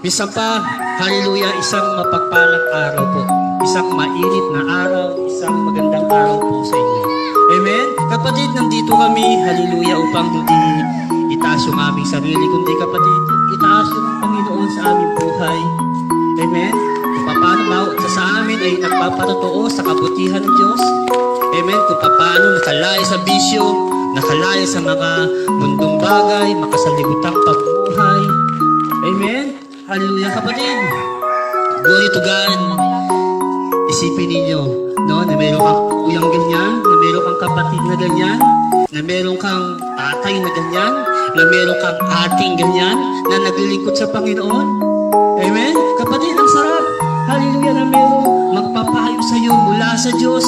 Minsan pa, hallelujah, isang mapagpalang araw po. Isang mainit na araw, isang magandang araw po sa inyo. Amen? Kapatid, nandito kami, hallelujah, upang hindi itaas yung aming sarili, kundi kapatid, itaas yung Panginoon sa aming buhay. Amen? Kung paano bawat sa amin ay nagpapatotoo sa kabutihan ng Diyos. Amen? Kung paano nakalaya sa bisyo, nakalaya sa mga mundong bagay, makasaligutang pagbuhay. Amen? Hallelujah, kapatid. Glory to God. Isipin ninyo, no, na meron kang kuyang ganyan, na meron kang kapatid na ganyan, na meron kang tatay na ganyan, na meron kang ating ganyan, na naglilingkod sa Panginoon. Amen? Kapatid, ang sarap. Hallelujah, na merong magpapayo sa iyo mula sa Diyos,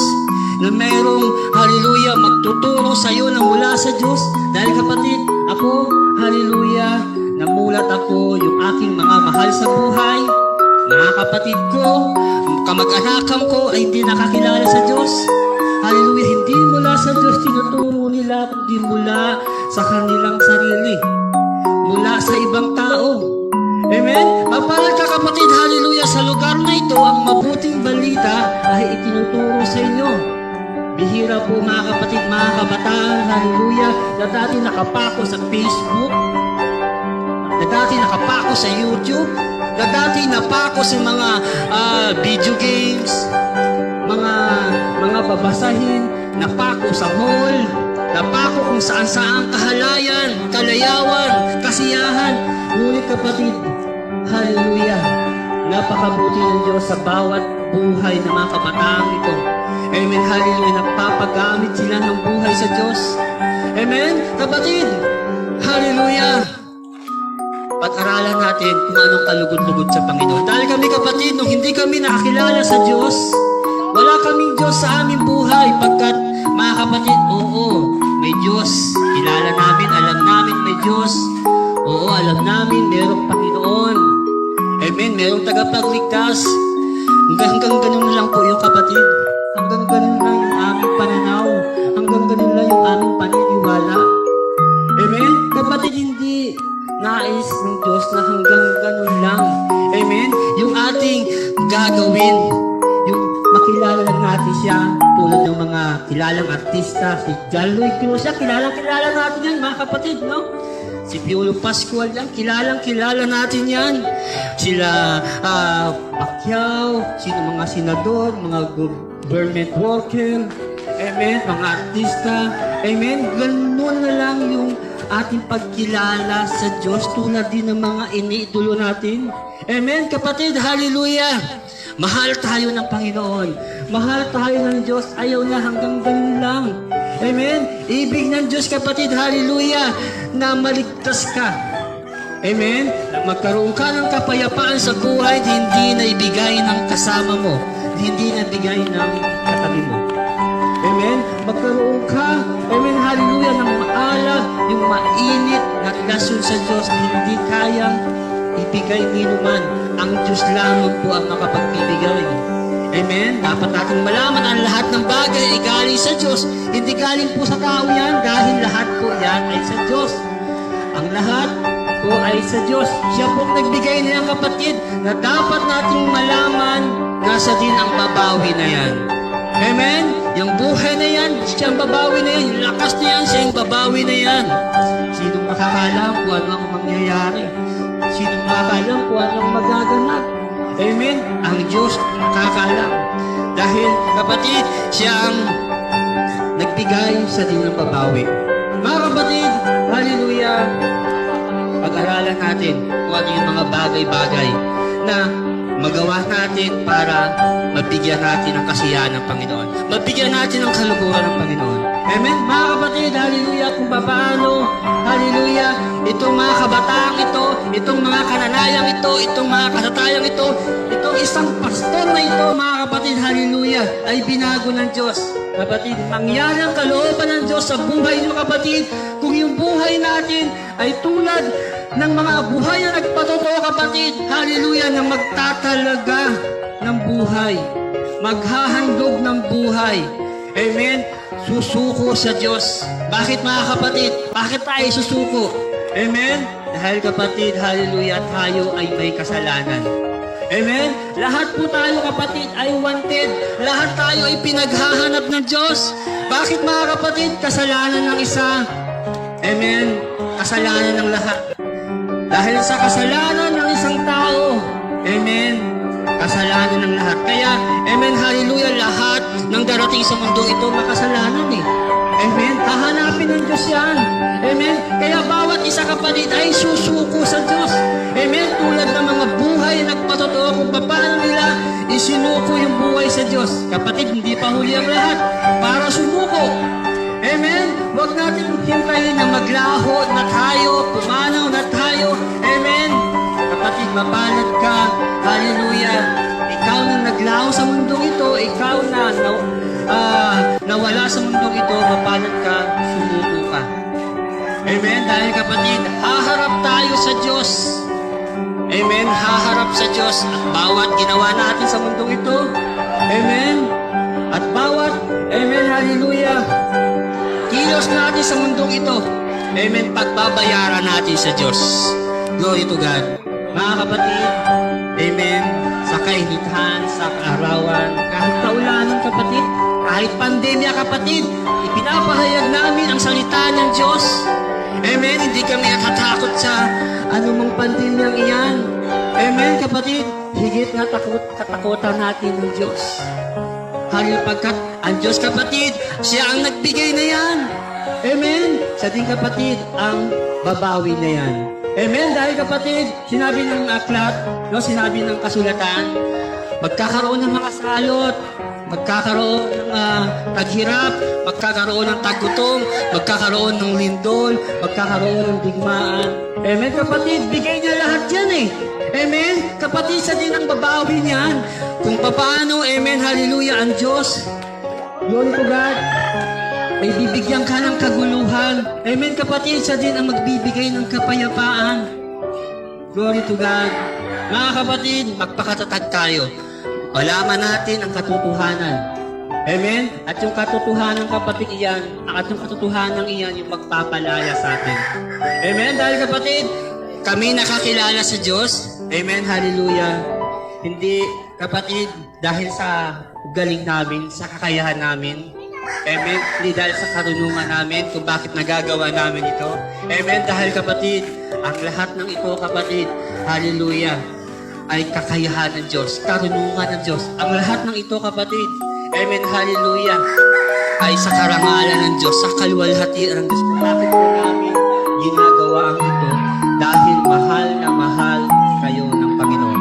na merong, hallelujah, magtuturo sa iyo na mula sa Diyos. Dahil kapatid, ako, hallelujah, namulat ako yung aking mga mahal sa buhay, mga kapatid ko, kamag-anakan ko ay hindi nakakilala sa Diyos. Hallelujah, hindi mula sa Diyos tinuturo nila, kundi mula sa kanilang sarili, mula sa ibang tao. Amen? Mapalad ka kapatid, hallelujah, sa lugar na ito, ang mabuting balita ay itinuturo sa inyo. Bihira po mga kapatid, mga kabataan, hallelujah, na dati nakapako sa Facebook, na dati nakapako sa YouTube, na dati napako sa mga video games, mga babasahin, napako sa mall, napako kung saan-saan kahalayan, kalayawan, kasiyahan. Ngunit kapatid, hallelujah, napakabuti ng Diyos sa bawat buhay ng mga kabataang ito. Amen, hallelujah, nagpapagamit sila ng buhay sa Diyos. Amen, kapatid, hallelujah. Pag-aralan natin kung anong kalugod-lugod sa Panginoon. Dahil kami kapatid, nung hindi kami nakakilala sa Diyos, wala kaming Diyos sa aming buhay. Pagkat mga kapatid, oo, may Diyos. Kilala namin, alam namin may Diyos. Oo, alam namin, mayroong Panginoon. Amen, mayroong tagapagligtas. Hanggang ganun lang po yung kapatid. Hanggang ganun lang yung aming pananaw. Hanggang ganun lang yung aming paniniwala. Amen, kapatid, hindi nais ng Diyos na hanggang ganun lang. Amen? Yung ating gagawin, yung makilala lang natin siya, tulad ng mga kilalang artista, si John Lloyd Cruz, kilala natin yan, mga kapatid, no? Si Piolo Pascual yan, kilala natin yan. Sila Pacquiao, sino mga senador, mga government worker, amen, mga artista, amen, ganun na lang yung ating pagkilala sa Diyos tulad din ng mga iniidolo natin. Amen, kapatid, hallelujah. Mahal tayo ng Panginoon. Mahal tayo ng Diyos. Ayaw na hanggang ganun lang. Amen. Ibig ng Diyos, kapatid, hallelujah, na maligtas ka. Amen. Na magkaroon ka ng kapayapaan sa buhay, hindi na ibigay ng kasama mo, hindi na ibigay ng katabi mo. Amen. Magkaroon ka, amen, hallelujah, ng maalat, yung mainit na relasyon sa Diyos na hindi kayang ibigay minuman. Ang Diyos lamang po ang makapagbibigay. Amen. Dapat natin malaman ang lahat ng bagay ay galing sa Diyos. Hindi galing po sa tao yan, dahil lahat po yan ay sa Diyos. Ang lahat po ay sa Diyos. Siya po nagbigay niyang kapatid na dapat nating malaman nasa din ang babawi na yan. Amen? Yung buhay na yan, siyang babawi na yan. Yung lakas na yan, siyang babawi na yan. Sinong makakalam kung ano ang mangyayari? Sinong makakalam kung ano ang magaganap? Amen? Ang Diyos nakakalam. Dahil, kapatid, siyang nagbigay sa din ng babawi. Mga kapatid, hallelujah, pag-aralan natin kung ano yung mga bagay-bagay na magawa natin para mabigyan natin ng kasiyahan ng Panginoon. Mabigyan natin ng kaluguran ng Panginoon. Amen? Mga kapatid, hallelujah, kung paano, hallelujah, itong mga kabataang ito, itong mga kananayang ito, itong mga kasatayang ito, itong isang pastor na ito, mga kapatid, hallelujah, ay binago ng Diyos. Kapatid, mangyari ang kalooban ng Diyos sa buhay niyo, kapatid, kung yung buhay natin ay tulad ng mga buhay na nagpatotoo, kapatid, hallelujah, na magtatalaga ng buhay, maghahandog ng buhay. Amen? Susuko sa Diyos. Bakit mga kapatid? Bakit tayo susuko? Amen? Dahil kapatid, hallelujah, tayo ay may kasalanan. Amen? Lahat po tayo kapatid ay wanted. Lahat tayo ay pinaghahanap ng Diyos. Bakit mga kapatid? Kasalanan ng isa. Amen? Kasalanan ng lahat. Dahil sa kasalanan ng isang tao, amen, kasalanan ng lahat. Kaya, amen, hallelujah, lahat ng darating sa mundo ito makasalanan eh. Amen? Hahanapin ng Diyos yan. Amen? Kaya bawat isa kapatid ay susuko sa Diyos. Amen? Tulad ng mga buhay na nagpatotoo kung paano nila isinuko yung buhay sa Diyos. Kapatid, hindi pa huli ang lahat para sumuko. Amen? Huwag natin hintayin na maglaho na tayo, pumanaw na tayo. Amen? Kapatid, mapalad ka. Hallelujah. Ikaw na naglaho sa mundong ito, ikaw na nawala sa mundong ito, mapalad ka, sumuko ka. Amen? Dahil kapatid, haharap tayo sa Diyos. Amen? Haharap sa Diyos at bawat ginawa natin sa mundong ito. Amen? At bawat, amen, hallelujah, kilos natin sa mundong ito. Amen, pagbabayaran natin sa Diyos. Glory to God. Mga kapatid, amen, sa kainitan, sa kaarawan, kahit kaulanan kapatid, kahit pandemya kapatid, ipinapahayag namin ang salita ng Diyos. Amen, hindi kami natatakot sa anumang pandemyang iyan. Amen, kapatid, higit na katakutan natin ng Diyos. Pagkat ang Diyos kapatid, siya ang nagbigay na yan. Amen. Sa din kapatid, ang babawi na yan. Amen. Dahil kapatid, sinabi ng aklat, no, sinabi ng kasulatan, magkakaroon ng mga salot, magkakaroon ng taghirap, magkakaroon ng taggutom, magkakaroon ng lindol, magkakaroon ng digmaan. Amen kapatid, bigay niya lahat yan eh. Amen? Kapatid, sa din ang babawi niyan. Kung paano, amen, hallelujah, ang Diyos, glory to God, ay bibigyan ka ng kaguluhan. Amen, kapatid, sa din ang magbibigay ng kapayapaan. Glory to God. Mga kapatid, magpakatatag tayo. Malaman natin ang katotohanan. Amen? At yung katotohanan, kapatid, iyan, at yung katotohanan iyan, yung magpapalaya sa atin. Amen? Dahil kapatid, kami nakakilala sa Diyos. Amen, hallelujah. Hindi, kapatid, dahil sa galing namin, sa kakayahan namin. Amen, hindi dahil sa karunungan namin kung bakit nagagawa namin ito. Amen, dahil kapatid, ang lahat ng ito, kapatid, hallelujah, ay kakayahan ng Diyos, karunungan ng Diyos. Ang lahat ng ito, kapatid, amen, hallelujah, ay sa karangalan ng Diyos, sa kaluwalhatian ng Diyos. Kung bakit na namin ginagawa ang ito? Dahil mahal na mahal kayo ng Panginoon.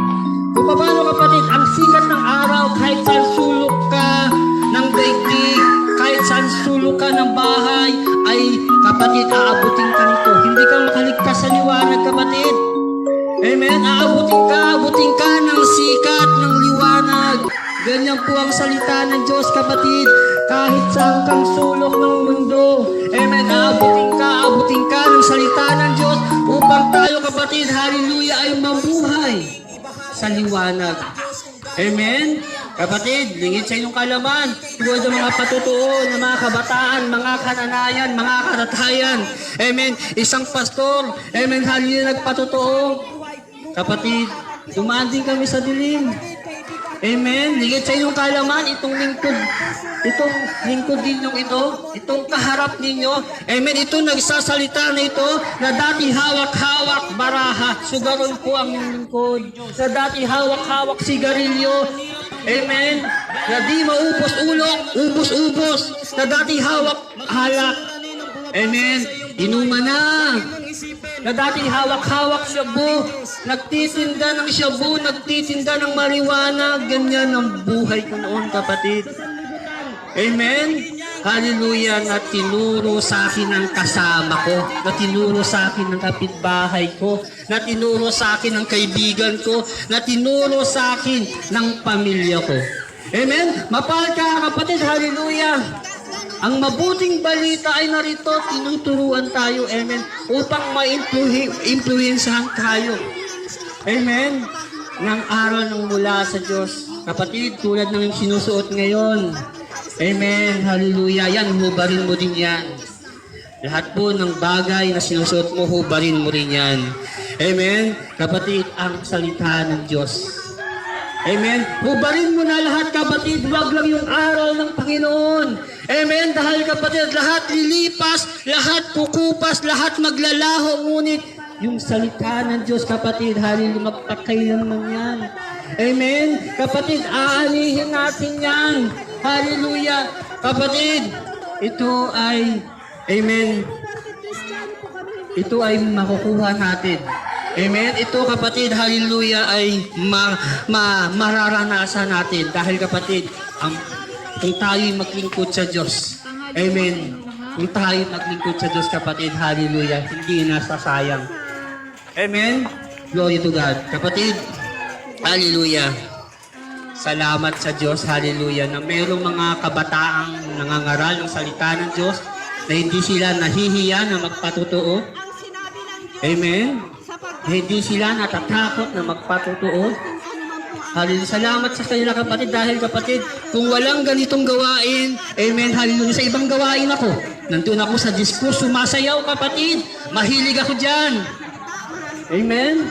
Kung paano kapatid, ang sikat ng araw, kahit saan sulok ka ng daigdig, kahit saan sulok ka ng bahay, ay kapatid, aabutin ka nito. Hindi ka makaligtas sa liwanag, kapatid. Amen? Aabutin ka ng sikat ng liwanag. Ganyan po ang salita ng Diyos, kapatid. Kahit saan kang sulok ng mundo. Amen? Aabutin ka ng salita ng Diyos upang tayo, kapatid, hallelujah, ay mabuhay sa liwanag. Amen? Kapatid, lingid sa inyong kalaman. Tulad ng mga patutuo ng mga kabataan, mga kananayan, mga karatayan. Amen? Isang pastor, amen, hallelujah, nagpatutuo. Kapatid, dumaan din kami sa dilim. Amen. Lingid sa inyong kalaman, itong lingkod ninyong ito, itong kaharap ninyo. Amen. Ito nagsasalita na ito na dati hawak-hawak baraha. Sugaron po ang inyong lingkod. Na dati hawak-hawak sigarilyo. Amen. Na di maubos ulong, ubos-ubos. Na dati hawak halak. Amen. Inuman na. Na dati hawak-hawak shabu, nagtitinda ng shabu, nagtitinda ng marijuana, ganyan ang buhay ko noon, kapatid. Amen? Hallelujah, na tinuro sa akin ng kasama ko, na tinuro sa akin ng kapitbahay ko, na tinuro sa akin ng kaibigan ko, na tinuro sa akin ng pamilya ko. Amen? Mapal ka, kapatid, hallelujah. Ang mabuting balita ay narito, tinuturuan tayo, amen, upang ma-influensyahan tayo. Amen? Ng aral ng mula sa Diyos. Kapatid, tulad ng sinusuot ngayon. Amen, hallelujah. Yan, hubarin mo din yan. Lahat po ng bagay na sinusuot mo, hubarin mo rin yan. Amen? Kapatid, ang salita ng Diyos. Amen? Hubarin mo na lahat, kapatid. Huwag lang yung aral ng Panginoon. Amen? Dahil kapatid, lahat lilipas, lahat pukupas, lahat maglalaho. Ngunit yung salita ng Diyos, kapatid, hallelujah, magpakailanman yan. Amen? Kapatid, aanihin natin yan. Hallelujah. Kapatid, ito ay, amen, ito ay makukuha natin. Amen? Ito, kapatid, hallelujah, ay mararanasan natin. Dahil, kapatid, kung tayo'y maglingkod sa Diyos, amen, kung tayo'y maglingkod sa Diyos, kapatid, hallelujah, hindi nasasayang. Amen? Glory to God. Kapatid, hallelujah. Salamat sa Diyos, hallelujah, na mayroong mga kabataang nangangaral ng salita ng Diyos na hindi sila nahihiya na magpatotoo. Amen? Na hindi sila natatakot na magpatotoo. Hallelujah. Salamat sa kanila, kapatid, dahil, kapatid, kung walang ganitong gawain, amen, hallelujah, sa ibang gawain ako. Nandun ako sa discourse, sumasayaw, kapatid. Mahilig ako dyan. Amen?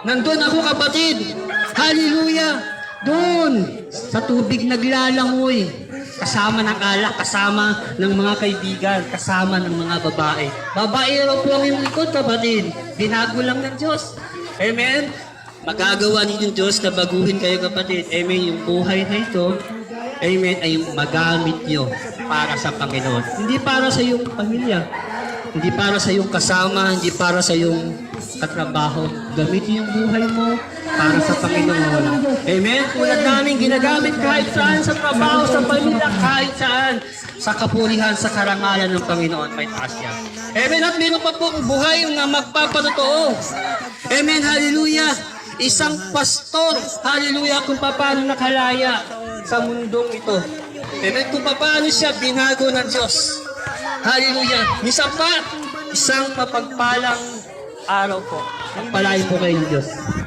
Nandun ako, kapatid. Hallelujah. Doon, sa tubig naglalangoy. Kasama ng alak, kasama ng mga kaibigan, kasama ng mga babae. Babaero po ang yung likod, kapatid. Binago lang ng Diyos. Amen? Magagawa ninyo Diyos na baguhin kayo, kapatid. Amen? Yung buhay na ito, amen, ay magamit nyo para sa Panginoon. Hindi para sa iyong pamilya. Hindi para sa iyong kasama, hindi para sa iyong katrabaho. Gamitin yung buhay mo para sa Panginoon. Amen? Tulad namin, ginagamit kahit saan, sa trabaho, sa pamilya, kahit saan, sa kapulihan, sa karangalan ng Panginoon, may taas yan. Amen? At meron pa pong buhay na magpapatotoo. Amen? Hallelujah! Isang pastor, hallelujah, kung paano nakalaya sa mundong ito. Amen? Kung paano siya binago ng Diyos. Hallelujah! Minsan pa, isang mapagpalang araw po. Pagpalain po kayo ng Diyos.